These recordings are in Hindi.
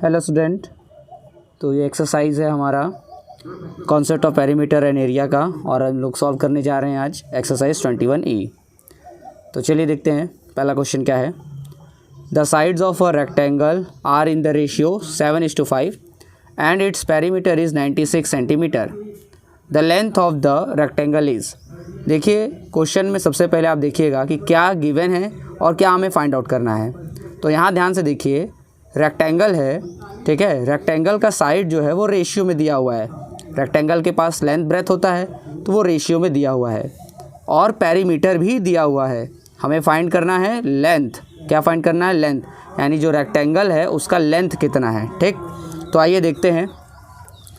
हेलो स्टूडेंट, तो ये एक्सरसाइज है हमारा concept of perimeter and area का, और हम लोग सॉल्व करने जा रहे हैं आज एक्सरसाइज 21E। तो चलिए देखते हैं पहला क्वेश्चन क्या है। The sides of a rectangle are in the ratio 7:5 and its perimeter is 96 centimetre. The length of the rectangle is. देखिए क्वेश्चन में सबसे पहले आप देखिएगा कि क्या गिवन है और क्या हमें फाइंड आउट करना है। तो यहाँ ध्यान से देखिए, रेक्टेंगल है, ठीक है। रेक्टेंगल का साइड जो है वो रेशियो में दिया हुआ है। रेक्टेंगल के पास लेंथ ब्रेथ होता है तो वो रेशियो में दिया हुआ है, और पेरीमीटर भी दिया हुआ है। हमें फाइंड करना है लेंथ। क्या फाइंड करना है? लेंथ, यानी जो रेक्टेंगल है उसका लेंथ कितना है, ठीक। तो आइए देखते हैं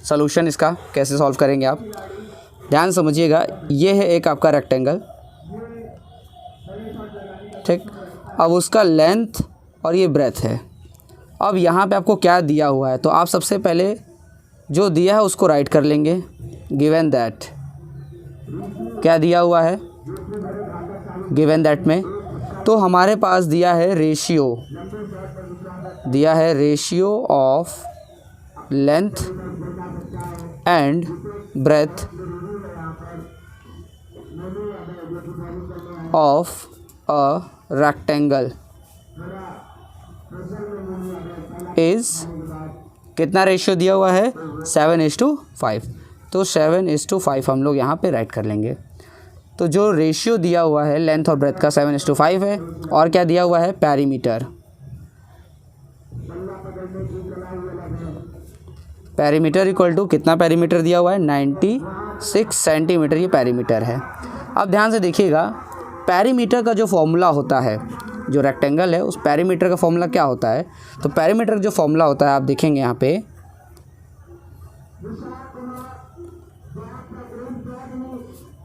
सॉल्यूशन इसका कैसे सॉल्व करेंगे। आप ध्यान समझिएगा, ये है एक आपका रेक्टेंगल, ठीक। अब उसका लेंथ और ये ब्रेथ है। अब यहाँ पे आपको क्या दिया हुआ है, तो आप सबसे पहले जो दिया है उसको राइट कर लेंगे। गिवन दैट, क्या दिया हुआ है गिवन दैट में, तो हमारे पास दिया है रेशियो, दिया है ratio of length and breadth of a rectangle is, कितना रेशियो दिया हुआ है? 7:5। तो 7:5 हम लोग यहाँ पे राइट कर लेंगे। तो जो रेशियो दिया हुआ है लेंथ और ब्रेथ का 7:5 है, और क्या दिया हुआ है? पेरीमीटर। पेरीमीटर इक्वल टू कितना पेरीमीटर दिया हुआ है? 96 सेंटीमीटर ये पेरीमीटर है। अब ध्यान से देखिएगा, पेरीमीटर का जो फॉर्मूला होता है, जो रेक्टेंगल है उस पेरीमीटर का फॉर्मूला क्या होता है? तो पेरीमीटर का जो फॉर्मूला होता है आप देखेंगे यहाँ पे,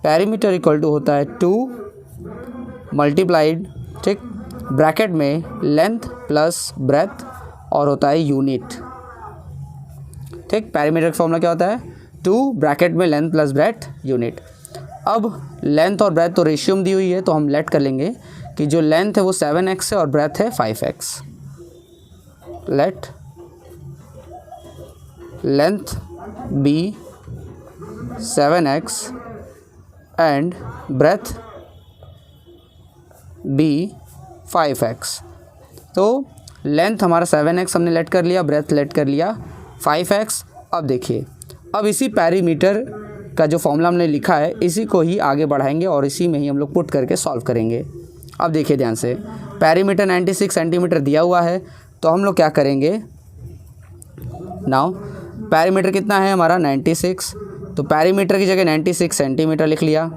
पेरीमीटर इक्वल टू होता है 2 मल्टीप्लाइड, ठीक, ब्रैकेट में लेंथ प्लस ब्रेथ, और होता है यूनिट, ठीक। पेरीमीटर का फॉर्मूला क्या होता है? 2 ब्रैकेट में लेंथ प्लस ब्रेथ यूनिट। अब लेंथ और ब्रेथ तो रेशियो में दी हुई है, तो हम लेट कर लेंगे कि जो लेंथ है वो 7x है और ब्रेथ है 5x। Let length be 7x and breadth be 5x। तो लेंथ हमारा 7x हमने लेट कर लिया, ब्रेथ लेट कर लिया 5x। अब देखिए, अब इसी पेरीमीटर का जो फॉर्मूला हमने लिखा है इसी को ही आगे बढ़ाएंगे और इसी में ही हम लोग पुट करके सॉल्व करेंगे। अब देखिए ध्यान से, पेरीमीटर 96 सेंटीमीटर दिया हुआ है, तो हम लोग क्या करेंगे नाउ, पेरीमीटर कितना है हमारा? 96। तो पेरीमीटर की जगह 96 सेंटीमीटर लिख लिया,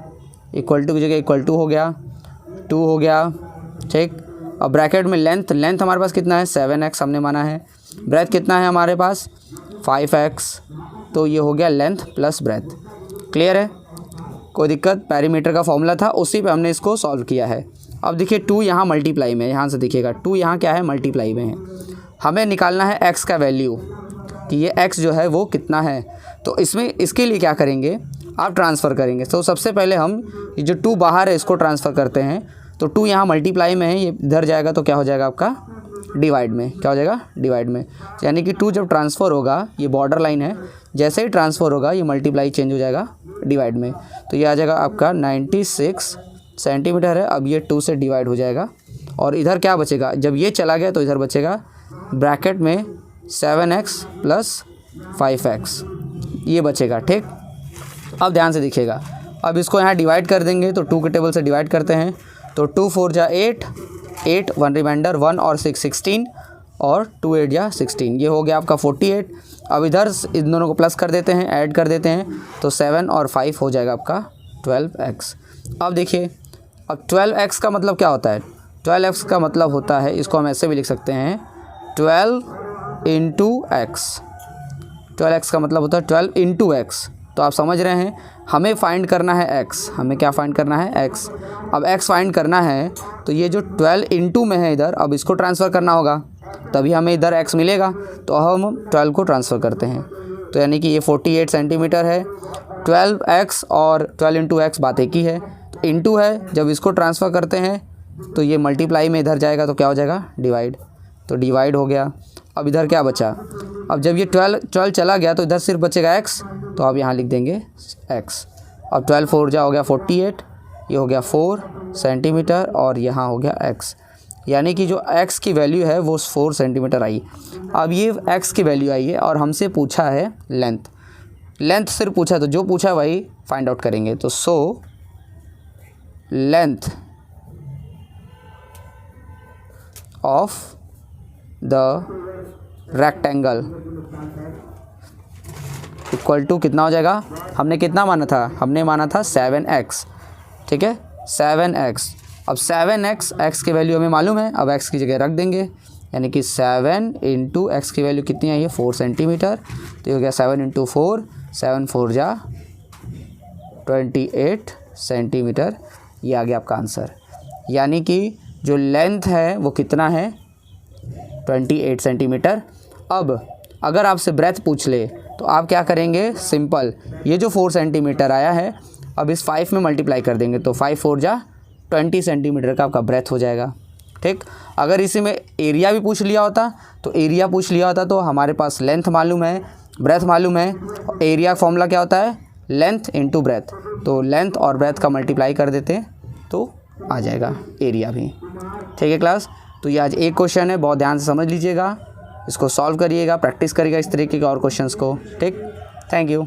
इक्वल टू की जगह इक्वल टू हो गया, 2 हो गया, ठीक। अब ब्रैकेट में लेंथ, लेंथ हमारे पास कितना है? 7x हमने माना है। ब्रेथ कितना है हमारे पास? 5x। तो ये हो गया लेंथ प्लस ब्रेथ। क्लियर है? कोई दिक्कत? पेरीमीटर का फॉर्मूला था, उसी पे हमने इसको सॉल्व किया है। अब देखिए 2 यहाँ मल्टीप्लाई में है, यहाँ से देखिएगा 2 यहाँ क्या है? मल्टीप्लाई में है। हमें निकालना है x का वैल्यू कि ये x जो है वो कितना है। तो इसमें इसके लिए क्या करेंगे, आप ट्रांसफ़र करेंगे। तो सबसे पहले हम ये जो 2 बाहर है इसको ट्रांसफ़र करते हैं। तो 2 यहाँ मल्टीप्लाई में है, ये इधर जाएगा तो क्या हो जाएगा आपका? डिवाइड में। क्या हो जाएगा? डिवाइड में। यानी कि 2 जब ट्रांसफ़र होगा, ये बॉर्डर लाइन है, जैसे ही ट्रांसफ़र होगा ये मल्टीप्लाई चेंज हो जाएगा डिवाइड में। तो ये आ जाएगा आपका 96 सेंटीमीटर है। अब ये 2 से डिवाइड हो जाएगा, और इधर क्या बचेगा? जब ये चला गया तो इधर बचेगा ब्रैकेट में 7x प्लस 5x, ये बचेगा, ठीक। अब ध्यान से देखिएगा, अब इसको यहाँ डिवाइड कर देंगे, तो 2 के टेबल से डिवाइड करते हैं। तो 2 4 जा 8, 8 1 रिमाइंडर 1 और 6 16, और 2 8 जा 16, ये हो गया आपका 48। अब इधर इन दोनों को प्लस कर देते हैं, ऐड कर देते हैं, तो 7 और 5 हो जाएगा आपका 12x। अब देखिए, अब 12x का मतलब क्या होता है? 12x का मतलब होता है, इसको हम ऐसे भी लिख सकते हैं, 12 इंटू एक्स। 12x का मतलब होता है 12 इंटू एक्स। तो आप समझ रहे हैं, हमें फाइंड करना है x। हमें क्या फाइंड करना है? x। अब x फाइंड करना है तो ये जो 12 इंटू में है इधर, अब इसको ट्रांसफ़र करना होगा, तभी हमें इधर x मिलेगा। तो हम 12 को ट्रांसफ़र करते हैं, तो यानी कि ये 48 सेंटीमीटर है। 12x और 12 इंटू एक्स बात एक ही है, तो इंटू है, जब इसको ट्रांसफ़र करते हैं तो ये मल्टीप्लाई में इधर जाएगा तो क्या हो जाएगा? डिवाइड। तो डिवाइड हो गया। अब इधर क्या बचा, अब जब ये 12 चला गया तो इधर सिर्फ बचेगा x, तो आप यहाँ लिख देंगे x। अब 12 4 जा हो गया 48, ये हो गया 4 सेंटीमीटर और यहाँ हो गया x, यानी कि जो x की वैल्यू है वो 4 सेंटीमीटर आई। अब ये x की वैल्यू आई है और हमसे पूछा है लेंथ सिर्फ पूछा है, तो जो पूछा है वही फाइंड आउट करेंगे। तो so length of the rectangle equal to कितना हो जाएगा, हमने कितना माना था, हमने माना था 7x, ठीक है 7x। अब 7x x की वैल्यू हमें मालूम है, अब x की जगह रख देंगे, यानी कि 7 इंटू एक्स की वैल्यू कितनी आई है 4 सेंटीमीटर, तो ये हो गया 7 इंटू 4, 7 4 जा 28 सेंटीमीटर, ये आ गया आपका आंसर। यानी कि जो लेंथ है वो कितना है 28 सेंटीमीटर। अब अगर आपसे ब्रेथ पूछ ले तो आप क्या करेंगे, सिंपल ये जो 4 सेंटीमीटर आया है अब इस 5 में मल्टीप्लाई कर देंगे, तो 5 4 जा 20 सेंटीमीटर का आपका ब्रेथ हो जाएगा, ठीक। अगर इसी में एरिया भी पूछ लिया होता तो हमारे पास लेंथ मालूम है, ब्रेथ मालूम है, एरिया फॉर्मूला क्या होता है लेंथ इंटू ब्रेथ, तो लेंथ और ब्रेथ का मल्टीप्लाई कर देते तो आ जाएगा एरिया भी, ठीक है क्लास। तो ये आज एक क्वेश्चन है, बहुत ध्यान से समझ लीजिएगा, इसको सॉल्व करिएगा, प्रैक्टिस करिएगा इस तरीके के और क्वेश्चंस को, ठीक। Thank you.